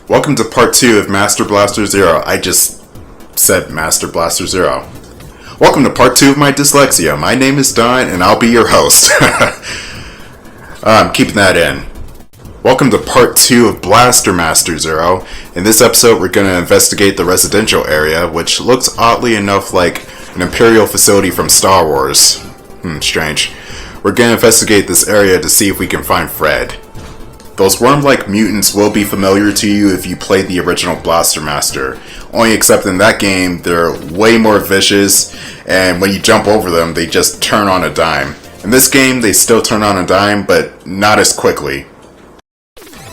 Welcome to part 2 of Master Blaster Zero. I just said Master Blaster Zero. Welcome to part 2 of my dyslexia. My name is Don and I'll be your host. I'm keeping that in. Welcome to part 2 of Blaster Master Zero. In this episode we're going to investigate the residential area, which looks oddly enough like an Imperial facility from Star Wars. Strange. We're going to investigate this area to see if we can find Fred. Those worm-like mutants will be familiar to you if you played the original Blaster Master. Only except in that game, they're way more vicious, and when you jump over them, they just turn on a dime. In this game, they still turn on a dime, but not as quickly.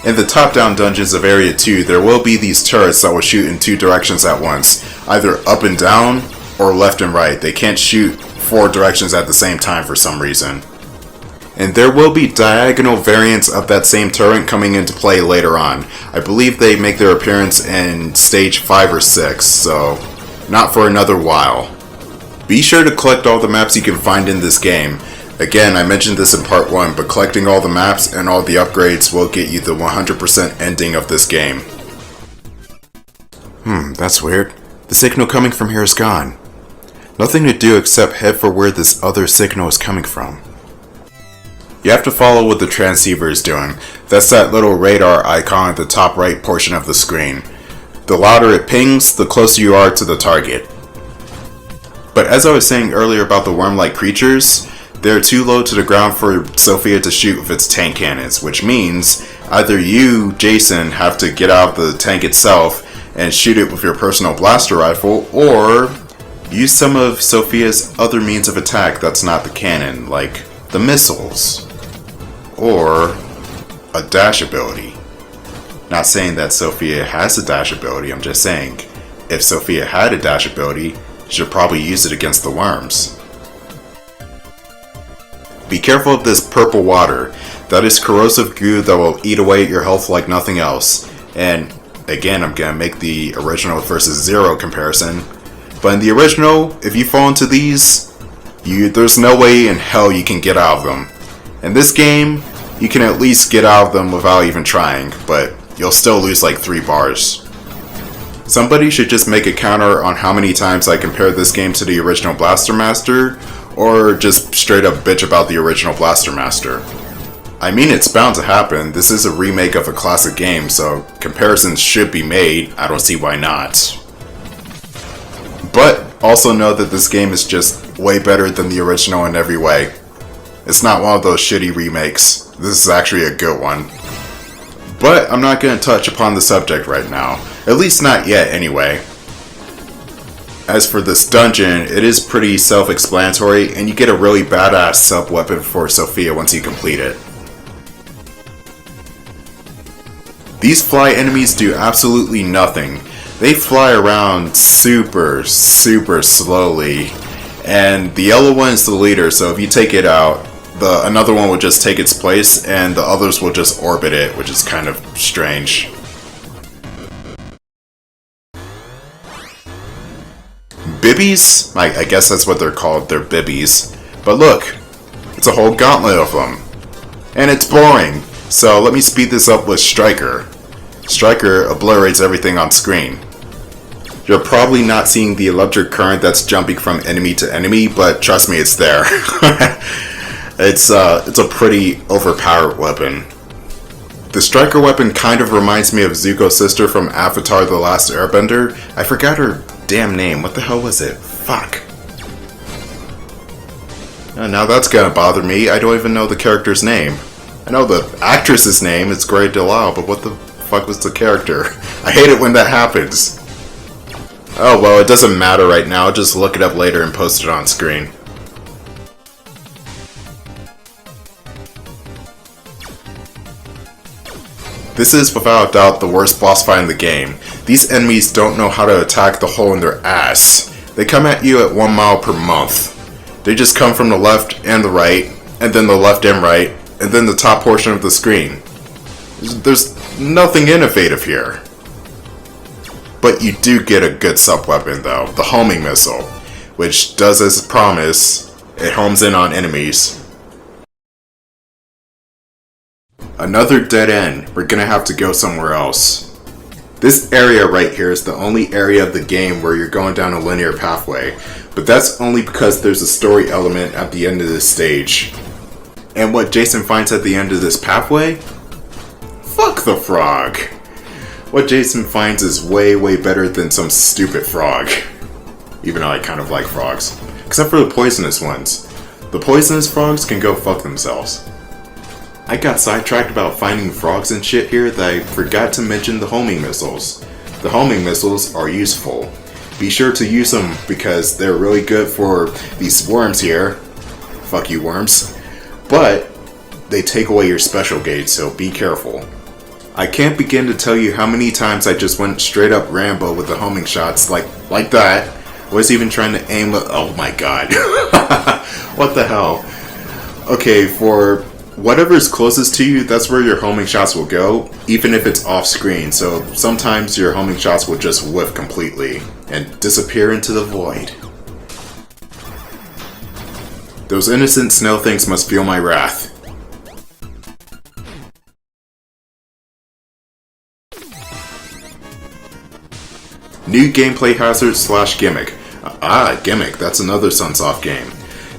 In the top-down dungeons of Area 2, there will be these turrets that will shoot in two directions at once, either up and down, or left and right. They can't shoot four directions at the same time for some reason. And there will be diagonal variants of that same turret coming into play later on. I believe they make their appearance in stage 5 or 6, so not for another while. Be sure to collect all the maps you can find in this game. Again, I mentioned this in part 1, but collecting all the maps and all the upgrades will get you the 100% ending of this game. That's weird. The signal coming from here is gone. Nothing to do except head for where this other signal is coming from. You have to follow what the transceiver is doing. That's that little radar icon at the top right portion of the screen. The louder it pings, the closer you are to the target. But as I was saying earlier about the worm-like creatures, they're too low to the ground for Sophia to shoot with its tank cannons, which means either you, Jason, have to get out of the tank itself and shoot it with your personal blaster rifle, or use some of Sophia's other means of attack that's not the cannon, like the missiles. Or a dash ability. Not saying that Sophia has a dash ability, I'm just saying, if Sophia had a dash ability, she should probably use it against the worms. Be careful of this purple water. That is corrosive goo that will eat away at your health like nothing else. And again, I'm gonna make the original versus Zero comparison. But in the original, if you fall into these, there's no way in hell you can get out of them. In this game, you can at least get out of them without even trying, but you'll still lose like 3 bars. Somebody should just make a counter on how many times I compared this game to the original Blaster Master, or just straight up bitch about the original Blaster Master. I mean, it's bound to happen. This is a remake of a classic game, so comparisons should be made. I don't see why not. But also know that this game is just way better than the original in every way. It's not one of those shitty remakes. This is actually a good one. But I'm not going to touch upon the subject right now. At least not yet, anyway. As for this dungeon, it is pretty self-explanatory, and you get a really badass sub-weapon for Sophia once you complete it. These fly enemies do absolutely nothing. They fly around super slowly. And the yellow one is the leader, so if you take it out, another one will just take its place, and the others will just orbit it, which is kind of strange. Bibbies? I guess that's what they're called, they're bibbies. But look, it's a whole gauntlet of them. And it's boring, so let me speed this up with Striker. Striker obliterates everything on screen. You're probably not seeing the electric current that's jumping from enemy to enemy, but trust me, it's there. It's a pretty overpowered weapon. The Striker weapon kind of reminds me of Zuko's sister from Avatar: The Last Airbender. I forgot her damn name. What the hell was it? Fuck. Now that's gonna bother me. I don't even know the character's name. I know the actress's name. It's Grey DeLisle, but what the fuck was the character? I hate it when that happens. Oh well, it doesn't matter right now, just look it up later and post it on screen. This is without a doubt the worst boss fight in the game. These enemies don't know how to attack the hole in their ass. They come at you at 1 mile per month. They just come from the left and the right, and then the left and right, and then the top portion of the screen. There's nothing innovative here. But you do get a good sub-weapon though, the homing missile, which does as promised, it homes in on enemies. Another dead end. We're gonna have to go somewhere else. This area right here is the only area of the game where you're going down a linear pathway, but that's only because there's a story element at the end of this stage. And what Jason finds at the end of this pathway? Fuck the frog! What Jason finds is way better than some stupid frog. Even though I kind of like frogs. Except for the poisonous ones. The poisonous frogs can go fuck themselves. I got sidetracked about finding frogs and shit here that I forgot to mention the homing missiles. The homing missiles are useful. Be sure to use them because they're really good for these worms here. Fuck you, worms. But they take away your special gauge, so be careful. I can't begin to tell you how many times I just went straight up Rambo with the homing shots like that. Was even trying to aim with, oh my god. What the hell? Okay, for whatever's closest to you, that's where your homing shots will go, even if it's off screen. So sometimes your homing shots will just whiff completely and disappear into the void. Those innocent snow things must feel my wrath. New gameplay hazard / gimmick. Gimmick, that's another Sunsoft game.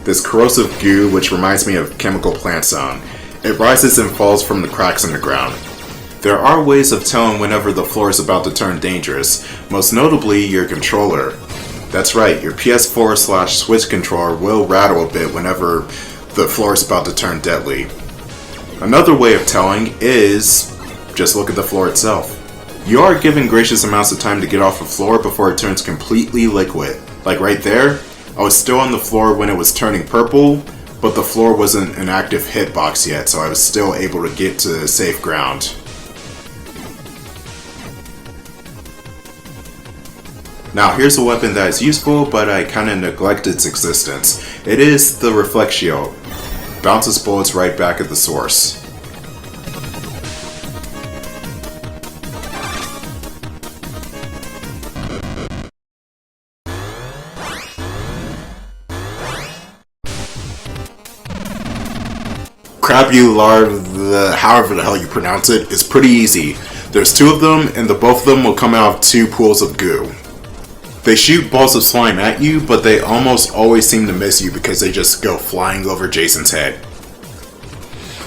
This corrosive goo, which reminds me of Chemical Plant Zone. It rises and falls from the cracks in the ground. There are ways of telling whenever the floor is about to turn dangerous, most notably your controller. That's right, your PS4 / Switch controller will rattle a bit whenever the floor is about to turn deadly. Another way of telling is just look at the floor itself. You are given gracious amounts of time to get off the floor before it turns completely liquid. Like right there, I was still on the floor when it was turning purple, but the floor wasn't an active hitbox yet, so I was still able to get to safe ground. Now here's a weapon that is useful, but I kinda neglect its existence. It is the Reflect Shield. Bounces bullets right back at the source. However the hell you pronounce it, is pretty easy. There's two of them, and the both of them will come out of two pools of goo. They shoot balls of slime at you, but they almost always seem to miss you because they just go flying over Jason's head.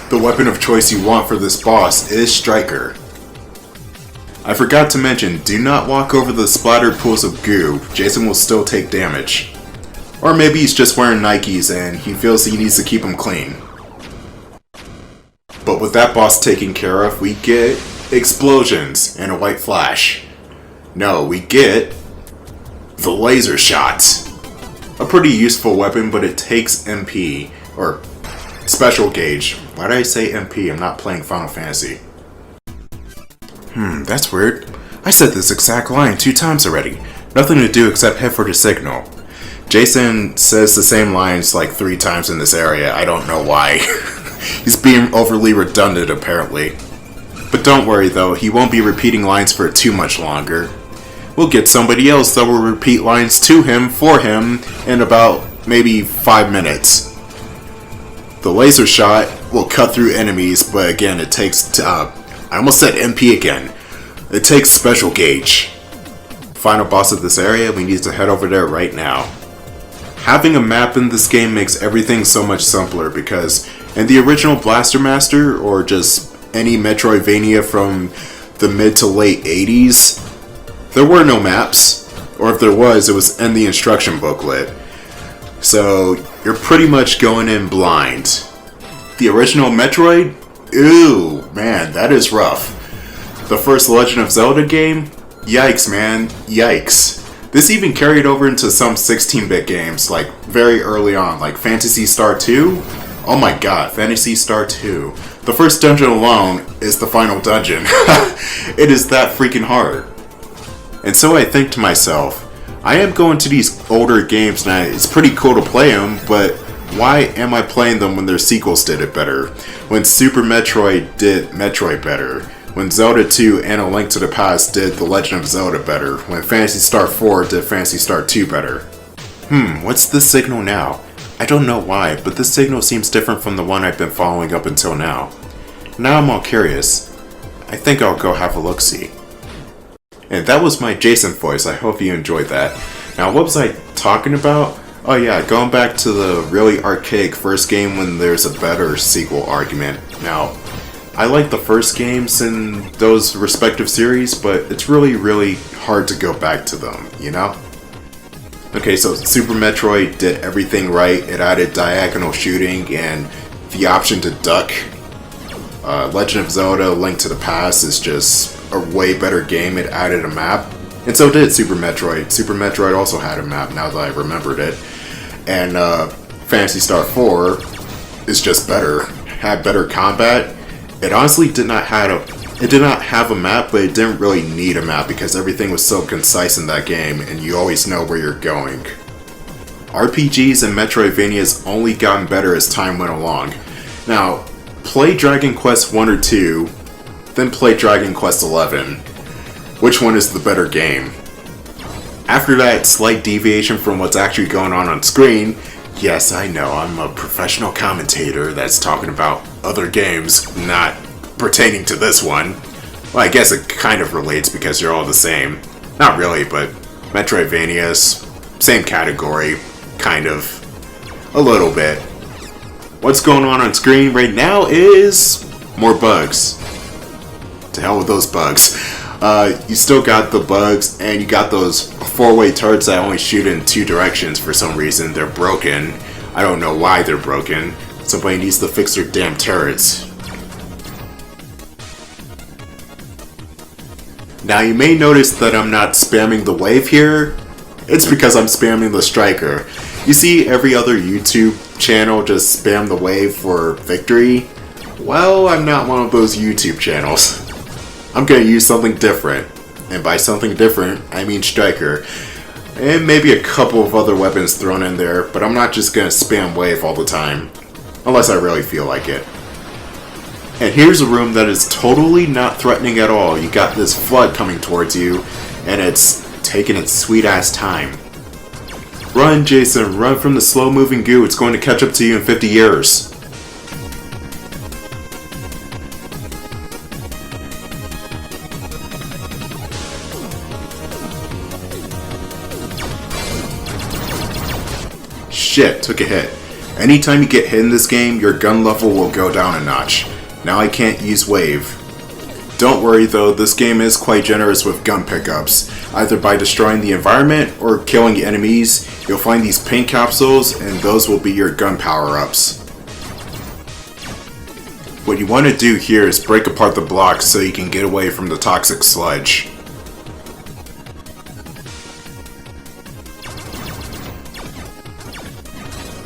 The weapon of choice you want for this boss is Striker. I forgot to mention, do not walk over the splattered pools of goo. Jason will still take damage. Or maybe he's just wearing Nikes and he feels he needs to keep them clean. But with that boss taken care of, we get explosions and a white flash. No, we get the laser shot. A pretty useful weapon, but it takes MP, or special gauge. Why did I say MP? I'm not playing Final Fantasy. That's weird. I said this exact line 2 times already. Nothing to do except head for the signal. Jason says the same lines like 3 times in this area. I don't know why. He's being overly redundant apparently. But don't worry though, he won't be repeating lines for too much longer. We'll get somebody else that will repeat lines to him for him in about maybe 5 minutes. The laser shot will cut through enemies, but again it takes, I almost said MP again. It takes special gauge. Final boss of this area, we need to head over there right now. Having a map in this game makes everything so much simpler because in the original Blaster Master, or just any Metroidvania from the mid to late 80s, there were no maps, or if there was, it was in the instruction booklet. So you're pretty much going in blind. The original Metroid? Ew, man, that is rough. The first Legend of Zelda game? Yikes, man, yikes. This even carried over into some 16-bit games, like very early on, like Phantasy Star 2? Oh my god, Phantasy Star 2. The first dungeon alone is the final dungeon. It is that freaking hard. And so I think to myself, I am going to these older games and it's pretty cool to play them, but why am I playing them when their sequels did it better? When Super Metroid did Metroid better? When Zelda 2 and A Link to the Past did The Legend of Zelda better? When Phantasy Star 4 did Phantasy Star 2 better? What's this signal now? I don't know why, but this signal seems different from the one I've been following up until now. Now I'm all curious. I think I'll go have a look-see. And that was my Jason voice. I hope you enjoyed that. Now, what was I talking about? Oh yeah, going back to the really archaic first game when there's a better sequel argument. Now, I like the first games in those respective series, but it's really hard to go back to them, you know? Okay, so Super Metroid did everything right. It added diagonal shooting and the option to duck. Legend of Zelda: Link to the Past is just a way better game. It added a map. And so did Super Metroid. Super Metroid also had a map, now that I remembered it. And Phantasy Star 4 is just better. Had better combat. It honestly did not have a map, but it didn't really need a map because everything was so concise in that game and you always know where you're going. RPGs and Metroidvanias only gotten better as time went along. Now, play Dragon Quest 1 or 2, then play Dragon Quest 11. Which one is the better game? After that slight deviation from what's actually going on screen, yes, I know, I'm a professional commentator that's talking about other games not pertaining to this one. Well, I guess it kind of relates because you're all the same. Not really, but Metroidvanias, same category, kind of. A little bit. What's going on screen right now is more bugs. To hell with those bugs. You still got the bugs, and you got those four-way turrets that only shoot in two directions for some reason. They're broken. I don't know why they're broken. Somebody needs to fix their damn turrets. Now you may notice that I'm not spamming the wave here. It's because I'm spamming the striker. You see every other YouTube channel just spam the wave for victory? Well, I'm not one of those YouTube channels. I'm gonna use something different. And by something different, I mean striker. And maybe a couple of other weapons thrown in there, but I'm not just gonna spam wave all the time. Unless I really feel like it. And here's a room that is totally not threatening at all. You got this flood coming towards you, and it's taking its sweet ass time. Run, Jason, run from the slow moving goo. It's going to catch up to you in 50 years. Shit, took a hit. Anytime you get hit in this game, your gun level will go down a notch. Now I can't use wave. Don't worry though, this game is quite generous with gun pickups. Either by destroying the environment or killing enemies, you'll find these pink capsules and those will be your gun power-ups. What you want to do here is break apart the blocks so you can get away from the toxic sludge.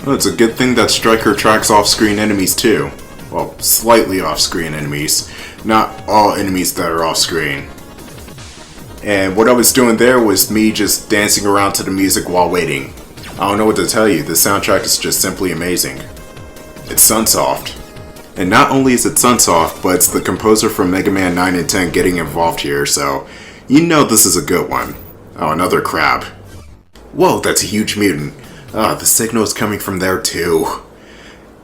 Well, it's a good thing that Striker tracks off-screen enemies too. Well, slightly off-screen enemies. Not all enemies that are off-screen. And what I was doing there was me just dancing around to the music while waiting. I don't know what to tell you, the soundtrack is just simply amazing. It's Sunsoft. And not only is it Sunsoft, but it's the composer from Mega Man 9 and 10 getting involved here, so you know this is a good one. Oh, another crab. Whoa, that's a huge mutant. Ah, the signal is coming from there too.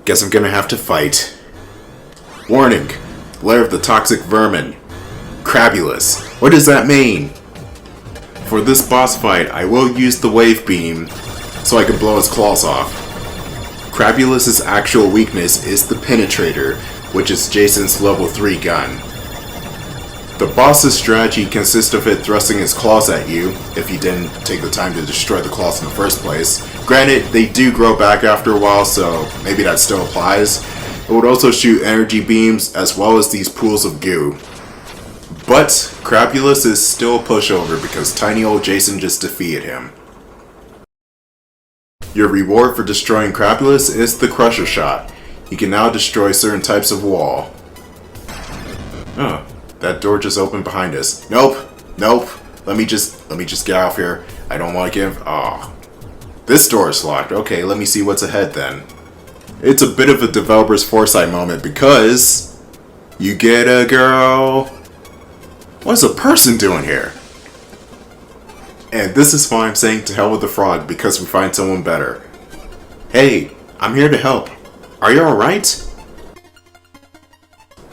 Guess I'm gonna have to fight. Warning! Lair of the Toxic Vermin. Crabulous. What does that mean? For this boss fight, I will use the wave beam so I can blow his claws off. Crabulus's actual weakness is the Penetrator, which is Jason's level 3 gun. The boss's strategy consists of it thrusting his claws at you, if you didn't take the time to destroy the claws in the first place. Granted, they do grow back after a while, so maybe that still applies. It would also shoot energy beams as well as these pools of goo. But Crabulus is still a pushover because tiny old Jason just defeated him. Your reward for destroying Crabulus is the Crusher Shot. You can now destroy certain types of wall. Oh, that door just opened behind us. Nope. Let me just get out of here. I don't want to give. Oh, this door is locked. Okay, let me see what's ahead then. It's a bit of a developer's foresight moment because you get a girl. What's a person doing here? And this is why I'm saying to hell with the frog, because we find someone better. Hey, I'm here to help. Are you alright?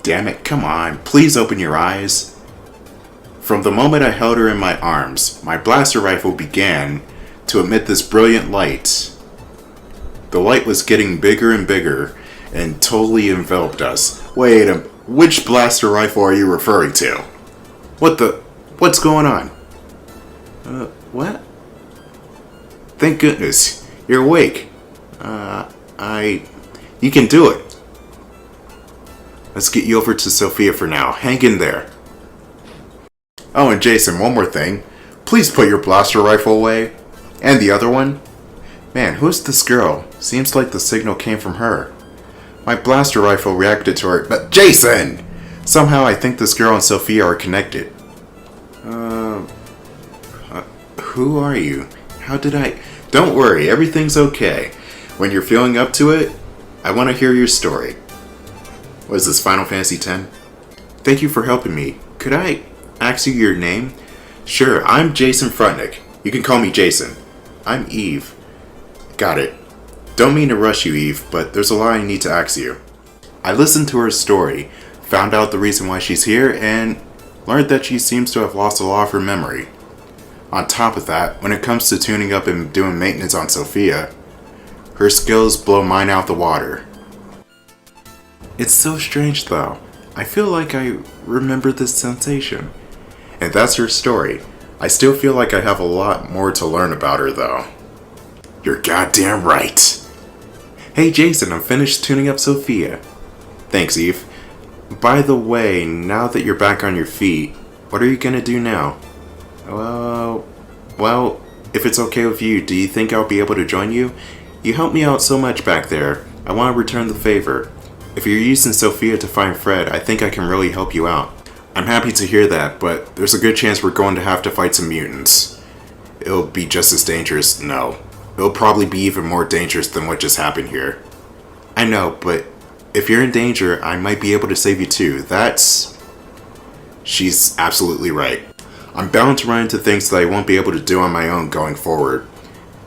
Damn it, come on. Please open your eyes. From the moment I held her in my arms, my blaster rifle began to emit this brilliant light. The light was getting bigger and bigger and totally enveloped us. Wait, which blaster rifle are you referring to? What's going on? What? Thank goodness, you're awake. You can do it. Let's get you over to Sophia for now. Hang in there. Oh, and Jason, one more thing. Please put your blaster rifle away. And the other one. Man, who's this girl? Seems like the signal came from her. My blaster rifle reacted to her, but Jason! Somehow I think this girl and Sophia are connected. Who are you? How did I... Don't worry, everything's okay. When you're feeling up to it, I want to hear your story. What is this, Final Fantasy X? Thank you for helping me. Could I ask you your name? Sure, I'm Jason Frudnick. You can call me Jason. I'm Eve. Got it. Don't mean to rush you, Eve, but there's a lot I need to ask you. I listened to her story, found out the reason why she's here, and learned that she seems to have lost a lot of her memory. On top of that, when it comes to tuning up and doing maintenance on Sophia, her skills blow mine out the water. It's so strange though. I feel like I remember this sensation. And that's her story. I still feel like I have a lot more to learn about her though. You're goddamn right. Hey Jason, I'm finished tuning up Sophia. Thanks, Eve. By the way, now that you're back on your feet, what are you gonna do now? Well, if it's okay with you, do you think I'll be able to join you? You helped me out so much back there. I want to return the favor. If you're using Sophia to find Fred, I think I can really help you out. I'm happy to hear that, but there's a good chance we're going to have to fight some mutants. It'll be just as dangerous, no. It'll probably be even more dangerous than what just happened here. I know, but if you're in danger, I might be able to save you too. She's absolutely right. I'm bound to run into things that I won't be able to do on my own going forward.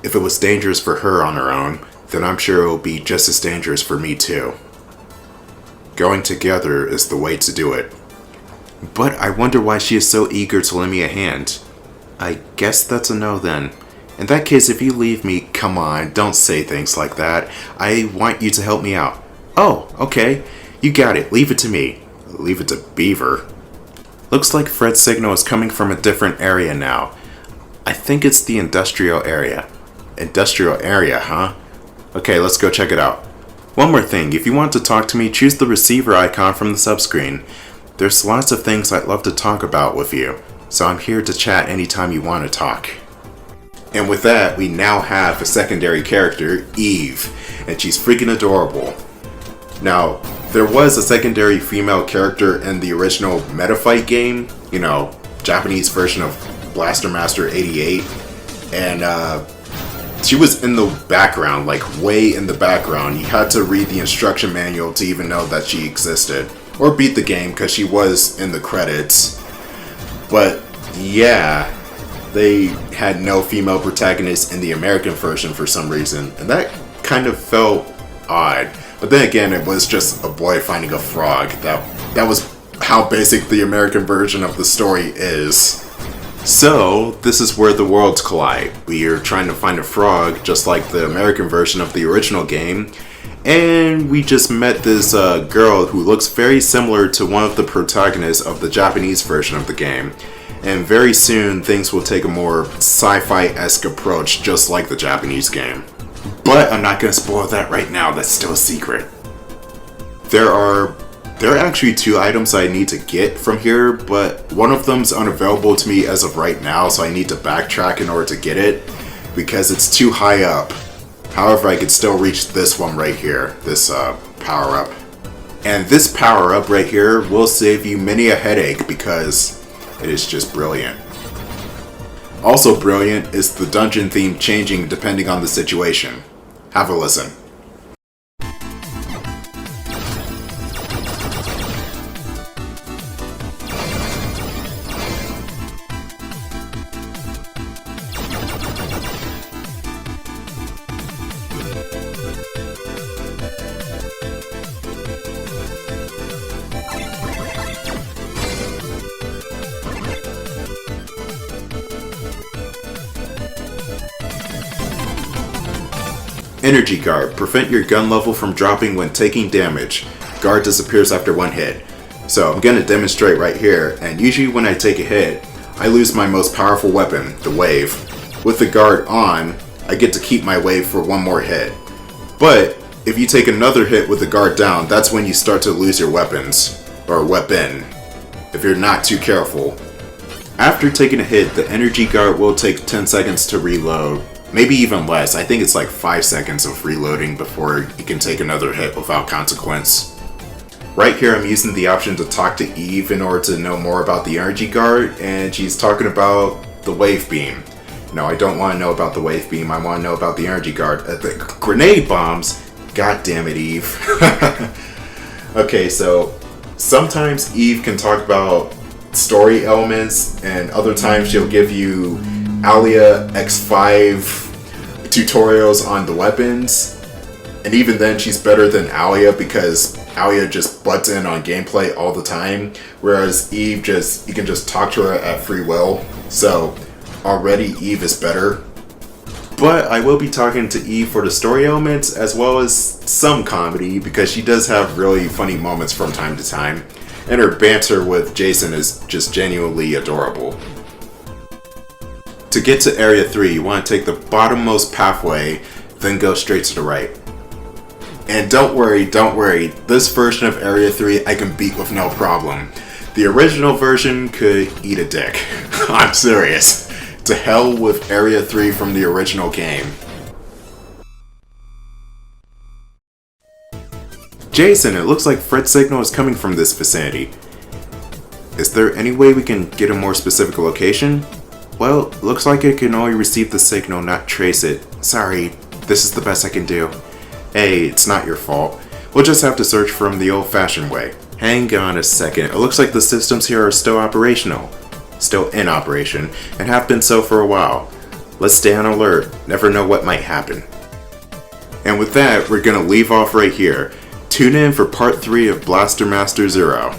If it was dangerous for her on her own, then I'm sure it will be just as dangerous for me too. Going together is the way to do it. But I wonder why she is so eager to lend me a hand. I guess that's a no then. In that case, if you leave me, come on, don't say things like that. I want you to help me out. Oh, okay. You got it. Leave it to me. Leave it to Beaver. Looks like Fred's signal is coming from a different area now. I think it's the industrial area. Industrial area, huh? Okay, let's go check it out. One more thing, if you want to talk to me, choose the receiver icon from the subscreen. There's lots of things I'd love to talk about with you, so I'm here to chat anytime you want to talk. And with that, we now have a secondary character, Eve, and she's freaking adorable. Now, there was a secondary female character in the original Metafight game, you know, Japanese version of Blaster Master 88, and she was in the background, like way in the background. You had to read the instruction manual to even know that she existed, or beat the game because she was in the credits. But yeah, they had no female protagonist in the American version for some reason, and that kind of felt odd. But then again, it was just a boy finding a frog. That was how basic the American version of the story is. So, this is where the worlds collide. We are trying to find a frog, just like the American version of the original game. And we just met this girl who looks very similar to one of the protagonists of the Japanese version of the game. And very soon, things will take a more sci-fi-esque approach, just like the Japanese game. But I'm not going to spoil that right now, that's still a secret. There are actually 2 items I need to get from here, but one of them's unavailable to me as of right now, so I need to backtrack in order to get it, because it's too high up. However, I could still reach this one right here, this power-up. And this power-up right here will save you many a headache, because it is just brilliant. Also brilliant is the dungeon theme changing depending on the situation. Have a listen. Energy Guard. Prevent your gun level from dropping when taking damage. Guard disappears after one hit. So I'm going to demonstrate right here, and usually when I take a hit, I lose my most powerful weapon, the wave. With the guard on, I get to keep my wave for one more hit. But if you take another hit with the guard down, that's when you start to lose your weapons, or weapon, if you're not too careful. After taking a hit, the energy guard will take 10 seconds to reload, maybe even less. I think it's like 5 seconds of reloading before you can take another hit without consequence. Right here I'm using the option to talk to Eve in order to know more about the energy guard, and she's talking about the wave beam. No, I don't want to know about the wave beam, I want to know about the energy guard. The grenade bombs? God damn it, Eve. Okay, so sometimes Eve can talk about story elements, and other times she'll give you Alia X5 tutorials on the weapons. And even then she's better than Alia because Alia just butts in on gameplay all the time, whereas Eve you can just talk to her at free will. So already Eve is better. But I will be talking to Eve for the story elements as well as some comedy, because she does have really funny moments from time to time, and her banter with Jason is just genuinely adorable. To get to Area 3, you want to take the bottommost pathway, then go straight to the right. And don't worry, this version of Area 3 I can beat with no problem. The original version could eat a dick. I'm serious. To hell with Area 3 from the original game. Jason, it looks like Fred's signal is coming from this vicinity. Is there any way we can get a more specific location? Well, looks like it can only receive the signal, not trace it. Sorry, this is the best I can do. Hey, it's not your fault. We'll just have to search from the old-fashioned way. Hang on a second, it looks like the systems here are still operational. Still in operation, and have been so for a while. Let's stay on alert, never know what might happen. And with that, we're gonna leave off right here. Tune in for part 3 of Blaster Master Zero.